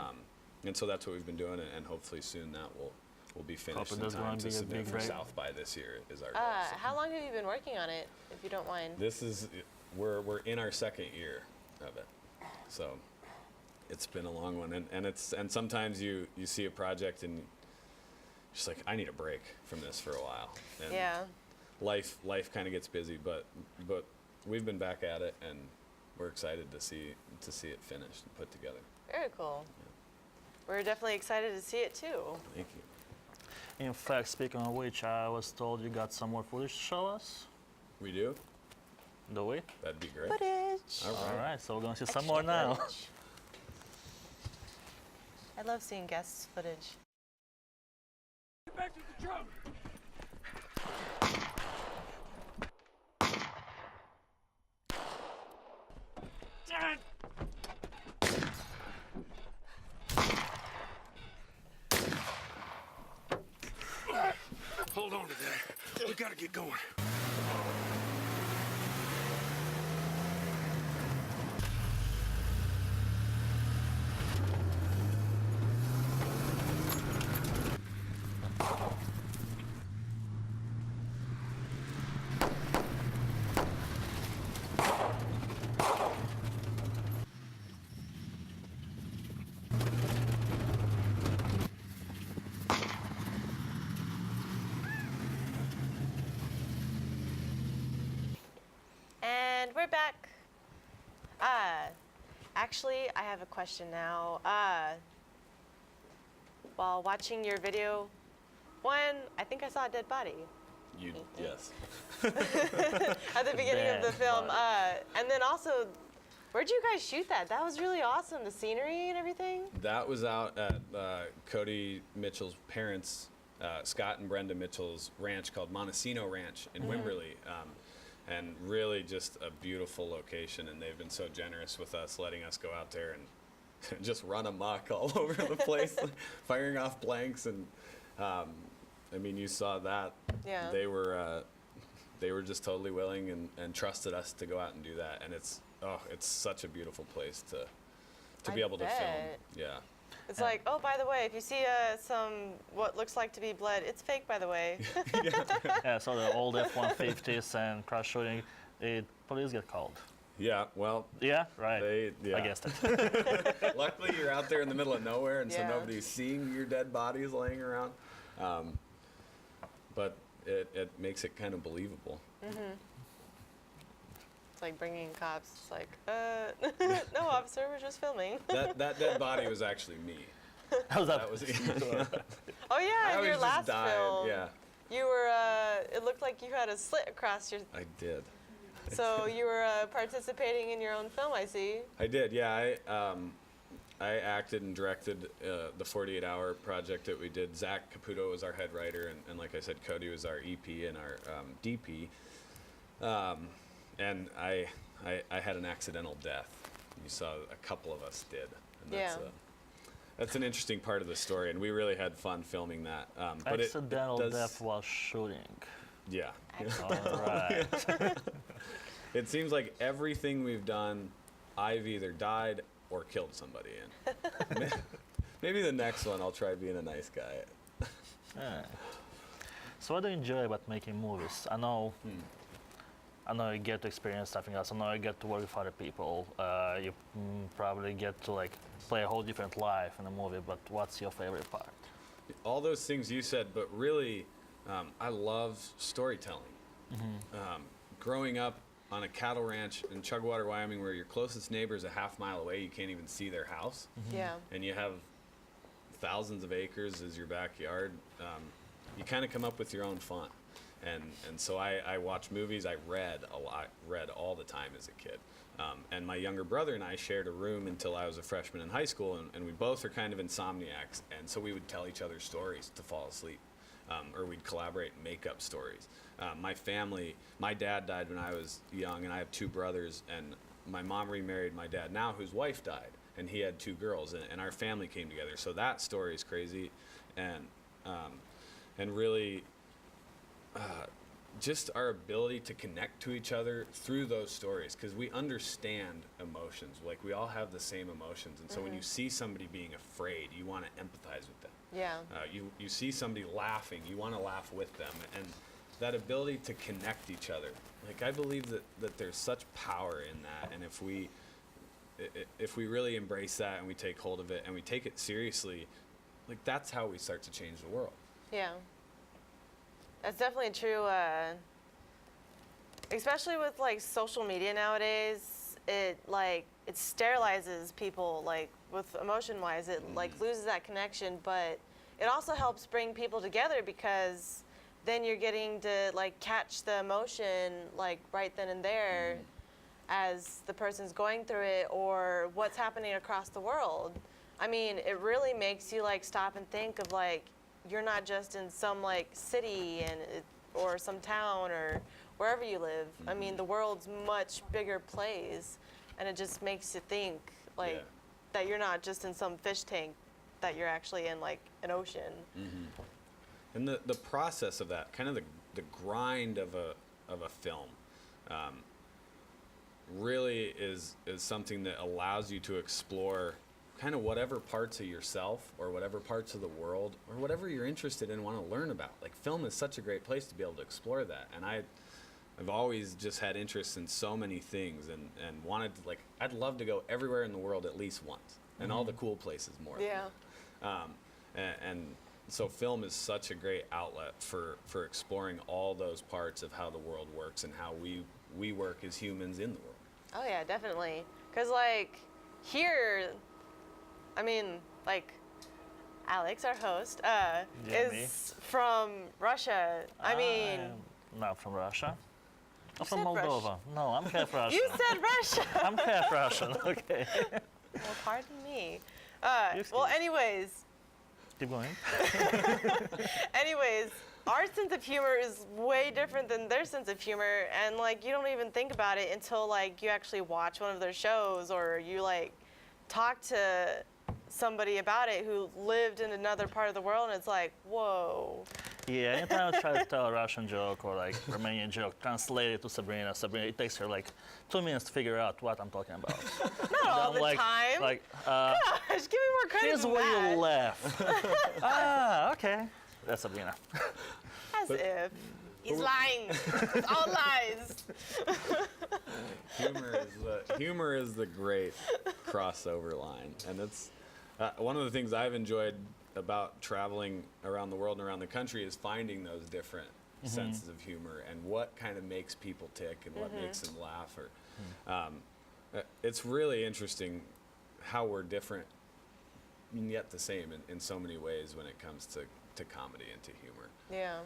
And so that's what we've been doing, and hopefully soon that will be finished Hope it in does time going to to be a submit big for break. South by this year is our goal. So How long have you been working on it, if you don't mind? this is we're in our second year of it, so it's been a long one, and sometimes you see a project and just like, I need a break from this for a while, and Yeah. life kind of gets busy, but we've been back at it, and we're excited to see it finished and put together. Very cool. We're definitely excited to see it too. Thank you. In fact, speaking of which, I was told you got some more footage to show us. We do? Do we? That'd be great. Footage. All right, so we're going to see some more now. Footage. I love seeing guest footage. Back to the drum. Dad. Hold on to that. We gotta get going. And we're back. Actually, I have a question now. While watching your video, one, I think I saw a dead body. Yes. at the beginning of the Bad film. body. And then also, where'd you guys shoot that? That was really awesome, the scenery and everything. That was out at Cody Mitchell's parents, Scott and Brenda Mitchell's ranch called Montesino Ranch in Wimberley. And really just a beautiful location, and they've been so generous with us, letting us go out there and just run amok all over the place, firing off blanks. And I mean, you saw that. Yeah. They were just totally willing and trusted us to go out and do that. And it's such a beautiful place to be able to film. bet. Yeah. It's like, oh, by the way, if you see some what looks like to be blood, it's fake, by the way. Yeah, so the old F-150s and crash shooting, police get called. Yeah. Well. Yeah, right. Yeah. I guessed it. Luckily, you're out there in the middle of nowhere, and so Yeah. nobody's seeing your dead bodies laying around. But it makes it kind of believable. It's like bringing cops. It's like, no, officer, we're just filming. That dead body was actually me. How's That was. Oh yeah, I in was your just last dying. film, Yeah, you were. It looked like you had a slit across your. I did. So you were participating in your own film, I see. I did. Yeah, I acted and directed the 48-hour project that we did. Zach Caputo was our head writer, and like I said, Cody was our EP and our DP. And I had an accidental death. You saw a couple of us did. And that's an interesting part of the story, and we really had fun filming that. But Accidental it does, death while shooting. Yeah. All right. It seems like everything we've done, I've either died or killed somebody in. Maybe the next one I'll try being a nice guy. Yeah. So what do you enjoy about making movies? I know you get to experience something else. I know you get to work with other people. You probably get to like play a whole different life in a movie. But what's your favorite part? All those things you said, but really, I love storytelling. Growing up on a cattle ranch in Chugwater, Wyoming, where your closest neighbor is a half-mile away, you can't even see their house. Yeah. And you have thousands of acres as your backyard. You kind of come up with your own fun. And so I watch movies. I read a lot, read all the time as a kid. And my younger brother and I shared a room until I was a freshman in high school, and we both are kind of insomniacs. And so we would tell each other stories to fall asleep, or we'd collaborate and make up stories. My family, my dad died when I was young, and I have two brothers, and my mom remarried my dad now, whose wife died, and he had two girls, and our family came together. So that story is crazy, and really, just our ability to connect to each other through those stories, because we understand emotions. Like, we all have the same emotions, and so when you see somebody being afraid, you want to empathize with them. Yeah. You see somebody laughing, you want to laugh with them, and that ability to connect each other. Like, I believe that there's such power in that, and if we really embrace that and we take hold of it and we take it seriously, like, that's how we start to change the world. Yeah. That's definitely true. Especially with like social media nowadays, it sterilizes people, like with emotion wise. It like loses that connection, but it also helps bring people together, because then you're getting to like catch the emotion like right then and there as the person's going through it, or what's happening across the world. I mean, it really makes you like stop and think of like, you're not just in some like city or some town or wherever you live. I mean, the world's much bigger place, and it just makes you think like that you're not just in some fish tank, that you're actually in like an ocean. And the process of that, kind of the grind of a film, really is something that allows you to explore kind of whatever parts of yourself or whatever parts of the world or whatever you're interested in and want to learn about. Like, film is such a great place to be able to explore that. And I've always just had interest in so many things, and wanted to, like, I'd love to go everywhere in the world at least once, and all the cool places more. Yeah. And so film is such a great outlet for exploring all those parts of how the world works and how we work as humans in the world. Oh yeah, definitely. 'Cause like here, I mean, like Alex, our host, Yeah, is from Russia. I mean, I'm not from Russia. I'm from said Russia. Moldova. No, I'm half Russian. you said Russia. I'm half Russian. Okay. Well, pardon me. You're Well, excused. anyways, Keep going. anyways, our sense of humor is way different than their sense of humor, and like you don't even think about it until like you actually watch one of their shows or you like talk to somebody about it who lived in another part of the world, and it's like, whoa. Yeah, anytime I try to tell a Russian joke or like Romanian joke, translate it to Sabrina, it takes her like 2 minutes to figure out what I'm talking about. Not all I'm the like, time. Like, Gosh, give me more credit here's than where that. you laugh. Okay. That's Sabrina. As if. He's lying. It's all lies. Humor is the great crossover line, and it's one of the things I've enjoyed about traveling around the world and around the country is finding those different senses of humor and what kind of makes people tick and what makes them laugh. Or it's really interesting how we're different and yet the same in so many ways when it comes to comedy and to humor. Yeah.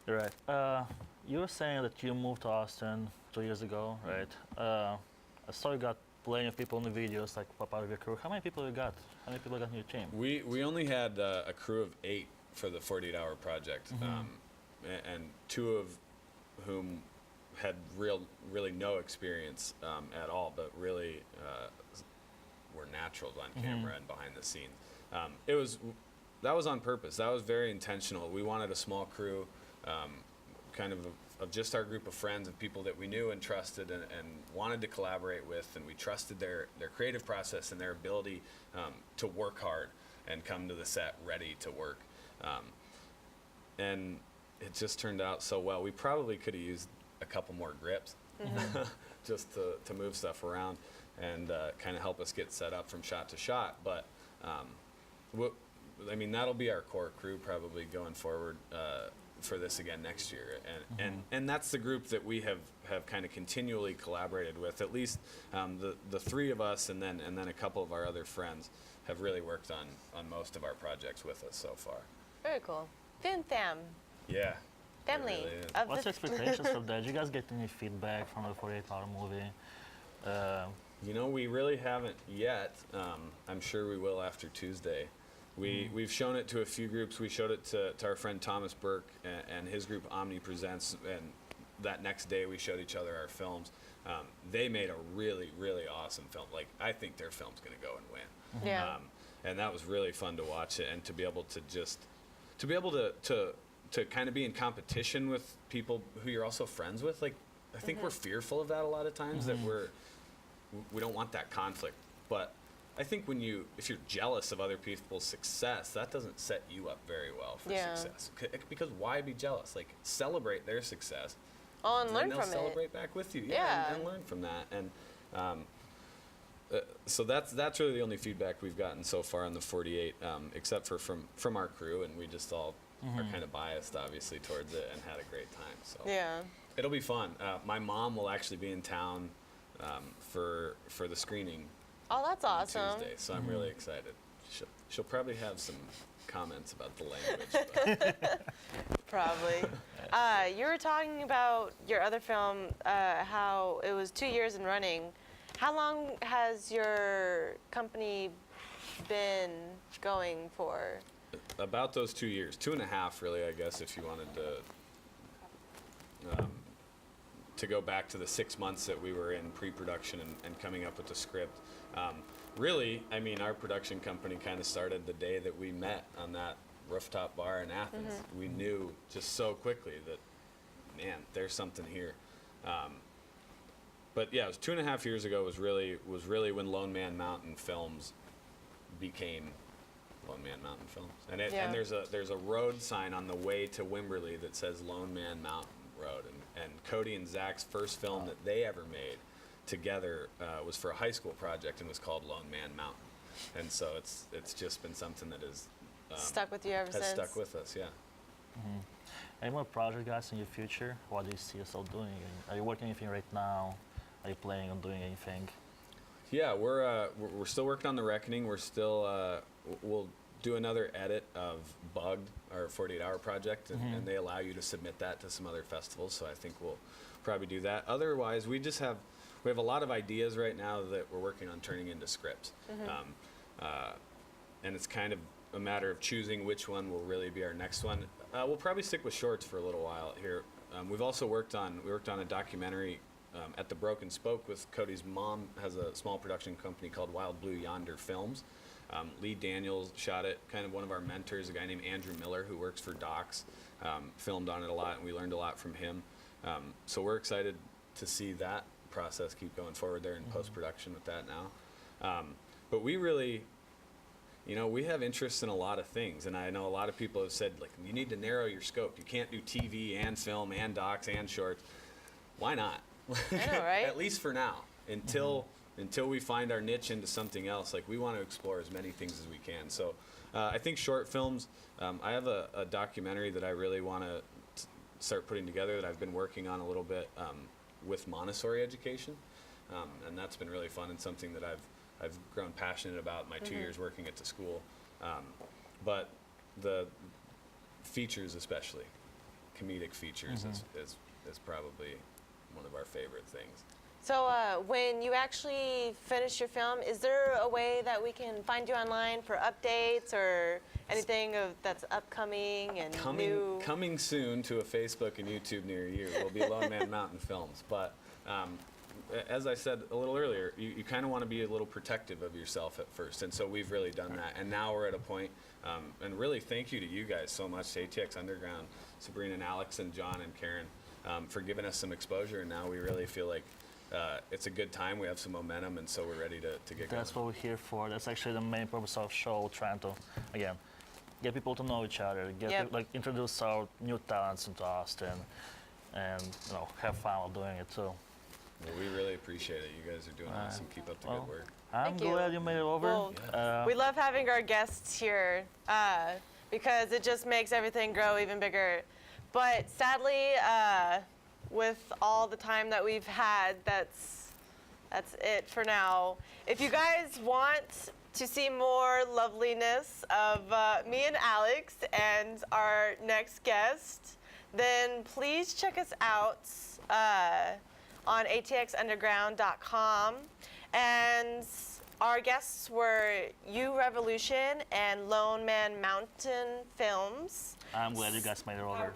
You're right. You were saying that you moved to Austin 2 years ago, right? I saw you got plenty of people in the videos, like pop out of your crew. How many people you got? How many people got in your team? We only had a crew of 8 for the 48-hour project, and 2 of whom had really no experience at all, but really were naturals on camera and behind the scenes. That was on purpose. That was very intentional. We wanted a small crew, kind of just our group of friends and people that we knew and trusted and wanted to collaborate with, and we trusted their creative process and their ability to work hard and come to the set ready to work. And it just turned out so well. We probably could have used a couple more grips just to move stuff around and kind of help us get set up from shot to shot. But I mean, that'll be our core crew probably going forward for this again next year. And that's the group that we have kind of continually collaborated with. At least the 3 of us and then a couple of our other friends have really worked on most of our projects with us so far. Very cool. Film fam. Yeah. Family. It really is. Of What's the your expectations from that? Did you guys get any feedback from the 48-hour movie? You know, we really haven't yet. I'm sure we will after Tuesday. We've shown it to a few groups. We showed it to our friend Thomas Burke and his group Omni Presents, and that next day we showed each other our films. They made a really, really awesome film. Like, I think their film's going to go and win. Yeah. And that was really fun to watch it and to be able to to kind of be in competition with people who you're also friends with. Like, I think we're fearful of that a lot of times, that we don't want that conflict. But I think if you're jealous of other people's success, that doesn't set you up very well for success. Because why be jealous? Like, celebrate their success. Oh, and learn they'll from it. celebrate back with you. Yeah. And learn from that. And so that's really the only feedback we've gotten so far on the 48, except for from our crew, and we just all are kind of biased, obviously, towards it and had a great time. So Yeah. it'll be fun. My mom will actually be in town for the screening Oh, that's on awesome. Tuesday, so I'm really excited. She'll probably have some comments about the language. But Probably. You were talking about your other film, how it was 2 years in running. How long has your company been going for? about those 2 years, 2.5 really, I guess, if you wanted to go back to the 6 months that we were in pre-production and coming up with the script. Really, I mean, our production company kind of started the day that we met on that rooftop bar in Athens. We knew just so quickly that, man, there's something here. But yeah, it was 2.5 years ago was really when Lone Man Mountain Films became Lone Man Mountain Films. And and there's a road sign on the way to Wimberley that says Lone Man Mountain Road. And Cody and Zach's first film that they ever made together was for a high school project and was called Lone Man Mountain. And so it's just been something that is Stuck with you ever since? has stuck with us, yeah. Any more project, guys, in your future? What do you see yourself doing? Are you working anything right now? Are you planning on doing anything? Yeah, we're still working on the Reckoning. We're still we'll do another edit of Bugged, our 48-hour project, and they allow you to submit that to some other festivals. So I think we'll probably do that. Otherwise, we have a lot of ideas right now that we're working on turning into scripts, and it's kind of a matter of choosing which one will really be our next one. We'll probably stick with shorts for a little while here. We've also worked on a documentary at the Broken Spoke with Cody's mom. Has a small production company called Wild Blue Yonder Films. Lee Daniels shot it, kind of one of our mentors, a guy named Andrew Miller who works for Docs, filmed on it a lot, and we learned a lot from him. So we're excited to see that process keep going forward there in post-production with that now. But we really, we have interests in a lot of things, and I know a lot of people have said, like, you need to narrow your scope. You can't do TV and film and docs and shorts. Why not? I know, right? At least for now, until we find our niche into something else. Like, we want to explore as many things as we can. So I think short films, I have a documentary that I really want to start putting together that I've been working on a little bit with Montessori education, and that's been really fun and something that I've grown passionate about my 2 years working at the school. But the features, especially comedic features, is probably one of our favorite things. So when you actually finish your film, is there a way that we can find you online for updates or anything that's upcoming and new? Coming soon to a Facebook and YouTube near you will be Lone Man Mountain Films. But as I said a little earlier, you kind of want to be a little protective of yourself at first, and so we've really done that. And now we're at a point, and really thank you to you guys so much, to ATX Underground, Sabrina and Alex and John and Karen, for giving us some exposure. And now we really feel like it's a good time. We have some momentum, and so we're ready to get going. That's what we're here for. That's actually the main purpose of the show, trying to, again, get people to know each other, introduce our new talents into Austin, and have fun while doing it too. Well, we really appreciate it. You guys are doing awesome. Keep up the good work. I'm glad you made it over. Well, we love having our guests here because it just makes everything grow even bigger. But sadly, with all the time that we've had, that's it for now. If you guys want to see more loveliness of me and Alex and our next guest, then please check us out on atxunderground.com. And our guests were YOUvolution and Lone Man Mountain Films. I'm glad you guys made it over.